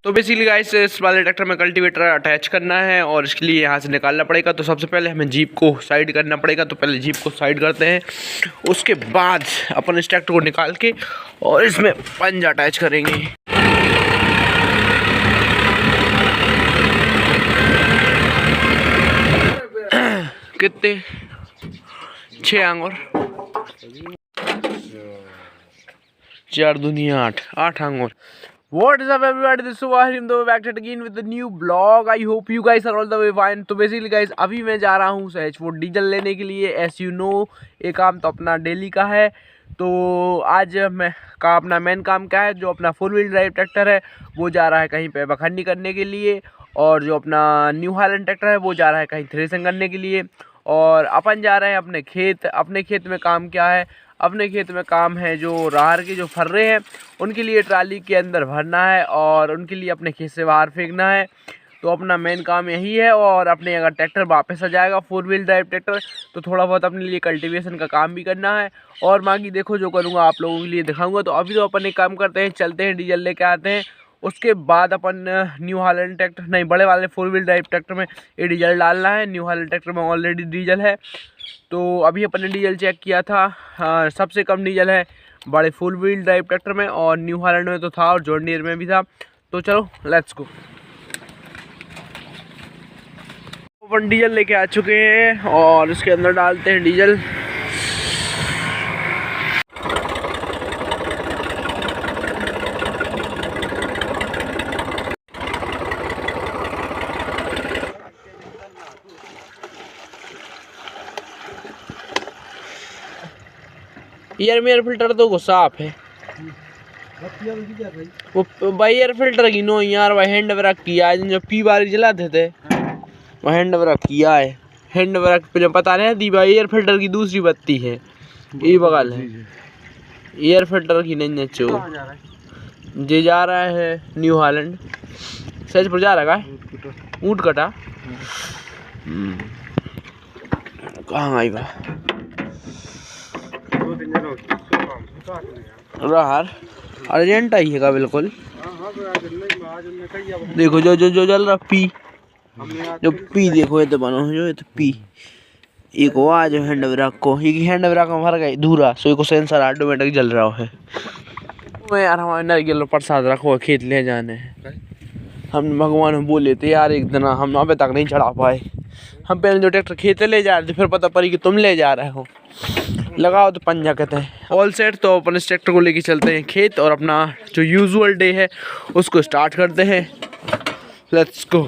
तो basically guys इस वाले ट्रैक्टर में कल्टीवेटर अटैच करना है और इसके लिए यहाँ से निकालना पड़ेगा। तो सबसे पहले हमें जीप को साइड करना पड़ेगा। तो पहले जीप को साइड करते हैं, उसके बाद अपन इस ट्रैक्टर को निकाल के और इसमें पंजा अटैच करेंगे। कितने 6 आंगुर 4 दुनिया 8 आंगुर। What is up everybody, this is Suhasrim, तो back at again with the new vlog. I hope you guys are all the way fine. तो basically guys अभी मैं जा रहा हूँ H4 डीजल लेने के लिए। as you know ये काम तो अपना डेली का है। तो आज मैं का अपना मेन काम क्या है, जो अपना 4 व्हील ड्राइव ट्रैक्टर है वो जा रहा है कहीं पे बखन्नी करने के लिए, और जो अपना न्यू हालैंड ट्रैक्टर है वो जा रहा है कहीं थ्रेसिंग करने के लिए, और अपन जा रहे हैं अपने खेत। अपने खेत में काम क्या है, अपने खेत में काम है जो राहर के जो फर्रे हैं उनके लिए ट्राली के अंदर भरना है और उनके लिए अपने खेत से बाहर फेंकना है। तो अपना मेन काम यही है। और अपने अगर ट्रैक्टर वापस आ जाएगा 4 व्हील ड्राइव ट्रैक्टर, तो थोड़ा बहुत अपने लिए कल्टीवेशन का काम भी करना है। और बाकी देखो जो करूँगा आप लोगों के लिए दिखाऊंगा। तो अभी तो अपन एक काम करते हैं, चलते हैं डीजल लेके आते हैं, उसके बाद अपन न्यू हालैंड ट्रैक्टर नहीं बड़े वाले 4 व्हील ड्राइव ट्रैक्टर में ये डीजल डालना है। न्यू हालैंड ट्रैक्टर में ऑलरेडी डीजल है। तो अभी अपन ने डीजल चेक किया था, सबसे कम डीजल है बड़े 4 व्हील ड्राइव ट्रैक्टर में, और न्यू हालैंड में तो था और जॉन डीयर में भी था। तो चलो लेट्स गो। अपन डीजल लेके आ चुके हैं और इसके अंदर डालते हैं डीजल। यार मेरा फिल्टर तो साफ है, वो भाई एयर फिल्टर की नो यार, वह हैंड ब्रेक किया है जो पी बारी जलाते थे, वह हैंड ब्रेक किया है। हैंड ब्रेक पे पता नहीं दी भाई, एयर फिल्टर की दूसरी बत्ती है ये बगल है, एयर फिल्टर की नहीं नचो। जे जा रहा है न्यू हालैंड सहजपुर जा रहा है ऊँट कटा। कहाँ आई बा राहर अर्जेंट आई है बिल्कुल। देखो जो जो जो जल रहा पी, जो पी देखो ये तो बनो जो ये तो पी एक हुआ जो हैंड ब्रेक को, ये हैंड ब्रेक में भर गई धूरा, सो ये को सेंसर ऑटोमेटिक जल रहा है। मैं यार हमारे नारियल प्रसाद रखो खेत ले जाने, हम भगवान बोले थे यार एक दिन हम अभी तक नहीं चढ़ा पाए। हम पहले जो ट्रैक्टर खेत ले जा रहे थे, फिर पता पड़ी कि तुम ले जा रहे हो, लगाओ तो पंजा कहते हैं। All set. तो अपन इस ट्रैक्टर को लेके चलते हैं खेत और अपना जो यूजुअल डे है उसको स्टार्ट करते हैं। Let's go.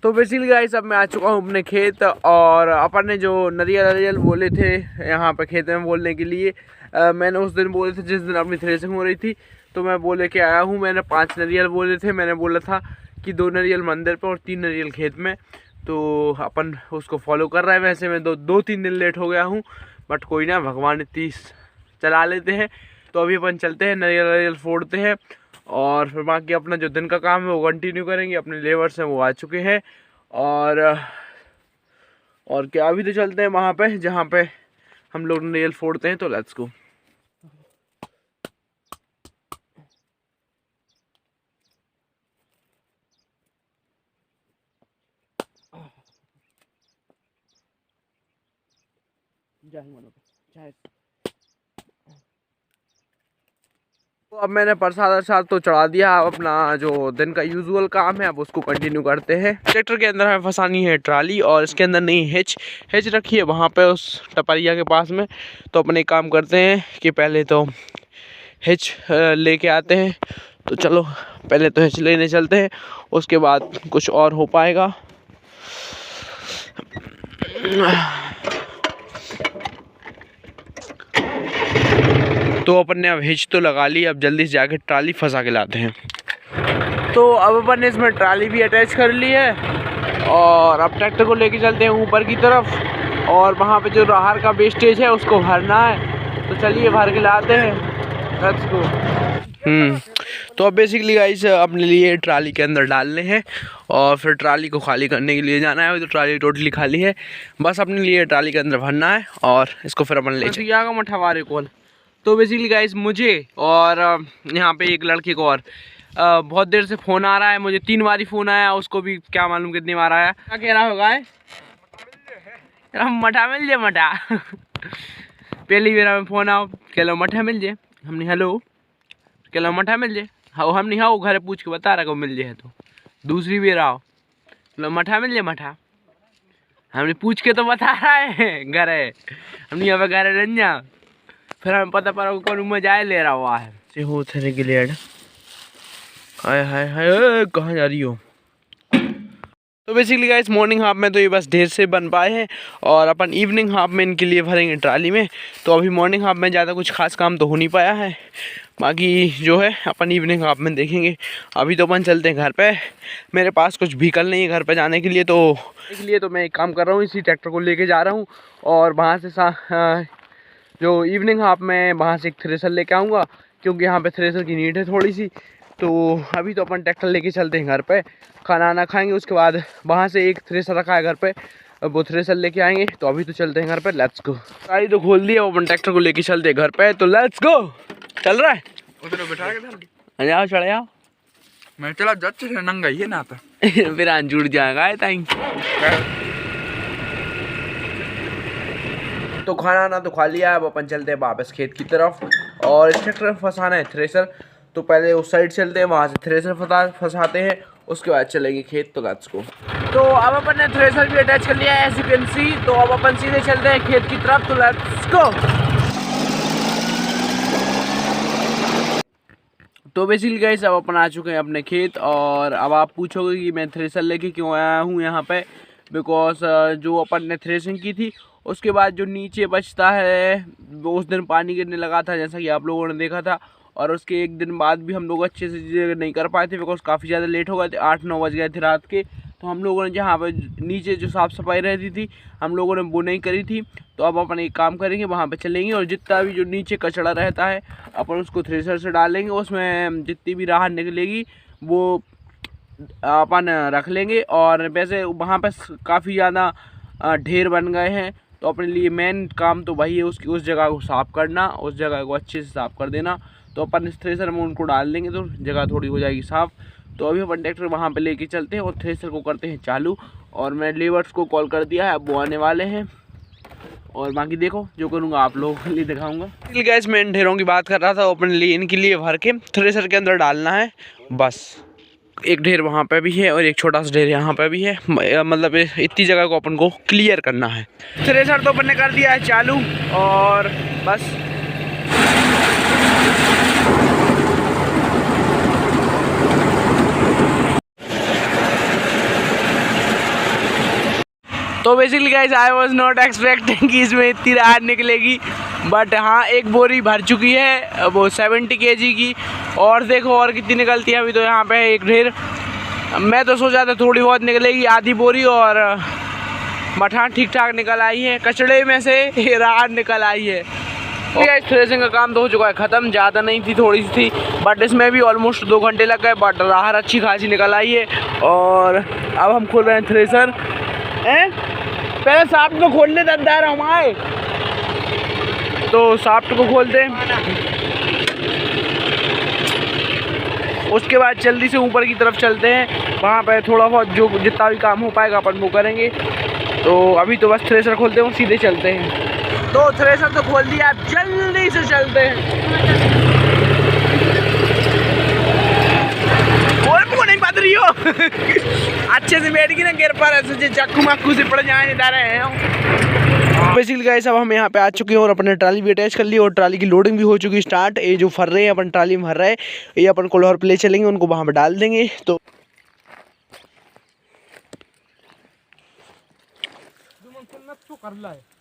तो बेसिकली गाइस अब मैं आ चुका हूँ अपने खेत, और अपन ने जो नरियल बोले थे यहाँ पे खेत में बोलने के लिए, मैंने उस दिन बोले थे जिस दिन अपनी थ्रेसिंग हो रही थी, तो मैं बोले के आया हूँ। मैंने 5 नरियल बोले थे। मैंने बोला था कि 2 नरियल मंदिर पे और 3 नरियल खेत में। तो अपन उसको फॉलो कर रहे हैं। वैसे मैं 2-3 दिन लेट हो गया हूँ, बट कोई ना, भगवान 30 चला लेते हैं। तो अभी अपन चलते हैं, नरियल फोड़ते हैं और फिर बाकी अपना जो दिन का काम है वो कंटिन्यू करेंगे। अपने लेबर्स हैं वो आ चुके हैं, और क्या अभी तो चलते हैं वहाँ पे जहाँ पे हम लोग नरियल फोड़ते हैं। तो लेट्स गो। तो अब मैंने प्रसाद तो चढ़ा दिया। अब अपना जो दिन का यूजुअल काम है अब उसको कंटिन्यू करते हैं। ट्रैक्टर के अंदर हमें फंसानी है ट्राली, और इसके अंदर नहीं हिच रखी है वहाँ पे उस टपरिया के पास में। तो अपने काम करते हैं कि पहले तो हिच लेके आते हैं। तो चलो पहले तो हिच लेने चलते हैं, उसके बाद कुछ और हो पाएगा। तो अपन ने अब हिच तो लगा ली, अब जल्दी से जाके ट्राली फंसा के लाते हैं। तो अब अपन ने इसमें ट्राली भी अटैच कर ली है, और अब ट्रैक्टर को लेके चलते हैं ऊपर की तरफ, और वहाँ पे जो राहर का वेस्टेज है उसको भरना है। तो चलिए भर के लाते हैं। Let's go. तो अब बेसिकली गाइस अपने लिए ट्राली के अंदर डालने हैं और फिर ट्राली को खाली करने के लिए जाना है। तो ट्राली टोटली खाली है, बस अपने लिए ट्राली के अंदर भरना है और इसको फिर अपन ले जाएगा मठवारे कॉल। तो बेसिकली गाइस मुझे और यहाँ पे एक लड़के को और बहुत देर से फ़ोन आ रहा है, मुझे 3 बारी फ़ोन आया, उसको भी क्या मालूम कितनी बार आया। क्या कह रहा होगा मठा मिल जाए मठा पहली बार में फ़ोन आओ कह लो मठा मिल जाए, हमने हेलो कह लो मठा मिल जाए, हाँ हमने हाँ घर पूछ के बता रहा को मिल जाए। तो दूसरी बार आओ लो मठा मिल जाए मठा, हमने पूछ के तो बता रहा है घर है, हमने यहाँ पे घर रन जा, फिर हमें पता पड़ा कौन मजा ले रहा हुआ है से हो थे गिलेड। हाय हाय हाय कहाँ जा रही हो। तो बेसिकली गाइस मॉर्निंग हाफ में तो ये बस ढेर से बन पाए हैं और अपन इवनिंग हाफ में इनके लिए भरेंगे ट्राली में। तो अभी मॉर्निंग हाफ में ज़्यादा कुछ खास काम तो हो नहीं पाया है, बाकी जो है अपन इवनिंग हाफ में देखेंगे। अभी तो अपन चलते हैं घर पे, मेरे पास कुछ व्हीकल नहीं है घर पे जाने के लिए, तो इसलिए तो मैं एक काम कर रहा हूँ, इसी ट्रैक्टर को लेके जा रहा हूँ और वहाँ से जो इवनिंग हाफ में वहाँ से एक थ्रेसर लेके आऊँगा, क्योंकि यहाँ पे थ्रेसर की नीड है थोड़ी सी। तो अभी तो अपन ट्रैक्टर लेके चलते हैं घर पे, खाना आना खाएंगे, उसके बाद वहाँ से एक थ्रेसर रखा है घर पे, वो थ्रेसर लेके आएंगे। तो अभी तो चलते हैं घर पे, लेट्स गो। गाड़ी तो खोल दी है, अपन ट्रैक्टर को लेके चलते हैं घर पे, तो लेट्स गो। चल रहा है उधर बैठा के जाओ चढ़ जाओ, मैं चला जाते नंगा ही ना था फिर आज जुड़ जाएगा ताई। तो खाना ना तो खा लिया, अब अपन चलते हैं वापस खेत की तरफ और इस ट्रैक्टर में फंसाना है थ्रेसर। तो पहले उस साइड चलते हैं, वहाँ से थ्रेसर फंसाते हैं, उसके बाद चलेंगे खेत। तो लेट्स गो। तो अब अपन ने थ्रेसर भी अटैच कर लिया है एज यू कैन सी। तो अब अपन सीधे चलते हैं खेत की तरफ, तो लेट्स गो। तो बेसिकली गाइस अब अपन आ चुके हैं अपने खेत और अब आप पूछोगे कि मैं थ्रेसर लेके क्यों आया हूँ यहाँ पे, बिकॉज जो अपन ने थ्रेसिंग की थी उसके बाद जो नीचे बचता है वो उस दिन पानी गिरने लगा था, जैसा कि आप लोगों ने देखा था। और उसके एक दिन बाद भी हम लोग अच्छे से नहीं कर पाए थे, बिकॉज काफ़ी ज़्यादा लेट हो गए थे, 8-9 बज गए थे रात के। तो हम लोगों ने जहाँ पर नीचे जो साफ़ सफाई रहती थी हम लोगों ने वो नहीं करी थी। तो अब अपन एक काम करेंगे, वहाँ पे चलेंगे और जितना भी जो नीचे कचड़ा रहता है अपन उसको थ्रेसर से डालेंगे, उसमें जितनी भी राहत निकलेगी वो अपन रख लेंगे। और वैसे वहाँ पे काफ़ी ज़्यादा ढेर बन गए हैं, तो अपने लिए मेन काम तो वही है उस जगह को साफ़ करना, उस जगह को अच्छे से साफ़ कर देना। तो अपन इस थ्रेसर में उनको डाल देंगे तो जगह थोड़ी हो जाएगी साफ़। तो अभी अपन ट्रैक्टर वहाँ पे लेके चलते हैं और थ्रेसर को करते हैं चालू। और मैं लेबर्स को कॉल कर दिया है, अब वो आने वाले हैं और बाकी देखो जो करूँगा आप लोगों के लिए दिखाऊँगा। गैस मैं इन ढेरों की बात कर रहा था, अपने लिए इनके लिए भर के थ्रेसर के अंदर डालना है बस। एक ढेर वहाँ पे भी है और एक छोटा सा ढेर यहाँ पे भी है, मतलब इतनी जगह को अपन को क्लियर करना है। थ्रेसर तो अपन ने कर दिया है चालू और बस तो basically guys I was not expecting कि इसमें इतनी राहत निकलेगी, बट हाँ एक बोरी भर चुकी है वो 70 kg की, और देखो और कितनी निकलती है। अभी तो यहाँ पे एक ढेर, मैं तो सोचा था थोड़ी बहुत निकलेगी आधी बोरी, और मठा ठीक ठाक निकल आई है, कचड़े में से राहत निकल आई है। गाइस थ्रेसिंग का काम तो हो चुका है ख़त्म, ज़्यादा नहीं थी थोड़ी सी थी, बट इसमें भी ऑलमोस्ट 2 घंटे लग गए, बट राहत अच्छी खासी निकल आई है। और अब हम खोल रहे हैं थ्रेसर। पहले साफ्ट को खोलने दंदार हम आए, तो साफ्ट को खोलते हैं, उसके बाद जल्दी से ऊपर की तरफ चलते हैं, वहाँ पे थोड़ा बहुत जो जितना भी काम हो पाएगा अपन वो करेंगे। तो अभी तो बस थ्रेसर खोलते हैं, सीधे चलते हैं। तो थ्रेसर तो खोल दिया, आप जल्दी से चलते हैं। और वो नहीं बात रही हो अच्छे से बैठ गई ना गिर पर, ऐसे चक्कू मक्कू से पड़ जाए जा रहे हैं। बेसिकली गाइस अब हम यहाँ पे आ चुके हैं और अपने ट्राली भी अटैच कर ली और ट्राली की लोडिंग भी हो चुकी स्टार्ट। ये जो फर रहे हैं अपन ट्राली में भर रहे हैं, ये अपन कोल्हार पे ले चलेंगे, उनको वहाँ पे डाल देंगे। तो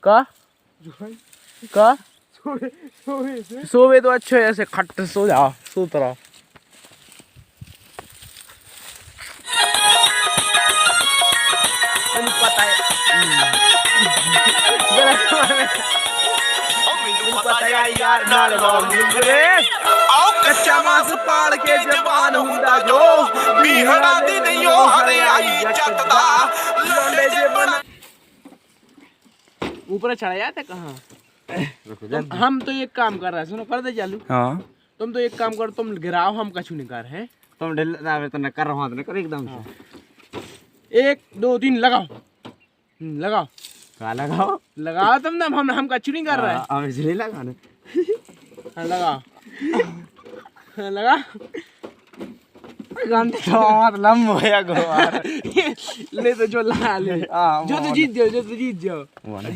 का सोवे तो अच्छे ऐसे खट सो जा सो तरह पता है ਮੈਨੂੰ ਪਤਾ ਯਾਰ ਨਾਲ ਮੁੰਗਰੇ ਆਓ ਕੱਚਾ ਮਾਸ ਪਾਲ ਕੇ ਜਵਾਨ ਹੁੰਦਾ ਜੋ ਬਿਹੜਾ ਦੀ ਨਹੀਂ ਉਹ ਹਰਿਆਈ ਜੱਟ ਦਾ ਲੋਂਡੇ ਜੇ ਬਣਾ ऊपर चढ़ा जाते कहाँ हम तो एक काम कर रहे हैं सुनो कर दे चालू हाँ तुम तो एक काम करो तुम गिराओ हम कछु नहीं कर हैं तुम ढिल तो न कर रहा कर एकदम से 1 2 3 लगाओ लगाओ का लगाओ लगाओ तुम ना हम कछु नहीं कर रहे हैं अब इसलिए लगाने हाँ लगाओ हाँ, लगा गांधी तो और लंब होया गोवार ले तो जो लगा ले जो तो जीत जाओ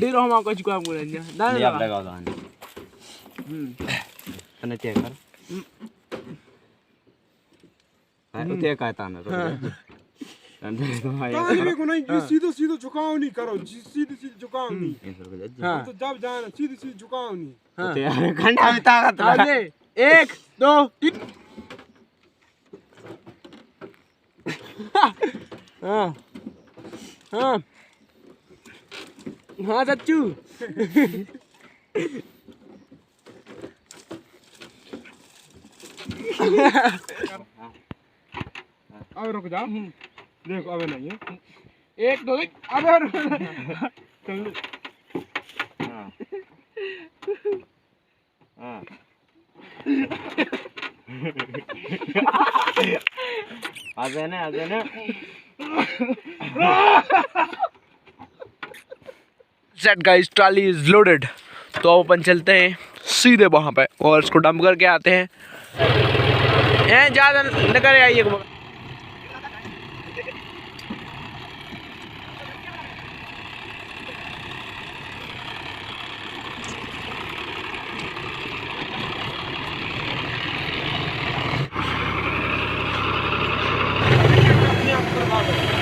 डेरो हम कुछ काम करेंगे ना ले अब लगाओ गांधी तने चेक कर उते कहता ना ताने को नहीं सीधे सीधे झुकाव नहीं करो सीधे सीधे झुकाव नहीं हाँ तो जब जाना सीधे सीधे झुकाव नहीं हाँ घंटा में ताकत आगे 1 2 3 हाँ हाँ हाँ सच्चू अब रुक जा देखो अब नहीं है 1 2 3 अब आगे ना set guys trolley is loaded तो अब अपन चलते हैं सीधे वहाँ पे और इसको डंप करके आते हैं ज़्यादा न करे आइए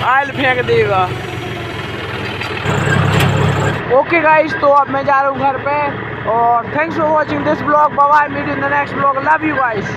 आयल फेंक देगा ओके गाइस तो अब मैं जा रहा हूँ घर पे और thanks for watching this blog bye bye meet in the next blog love you guys.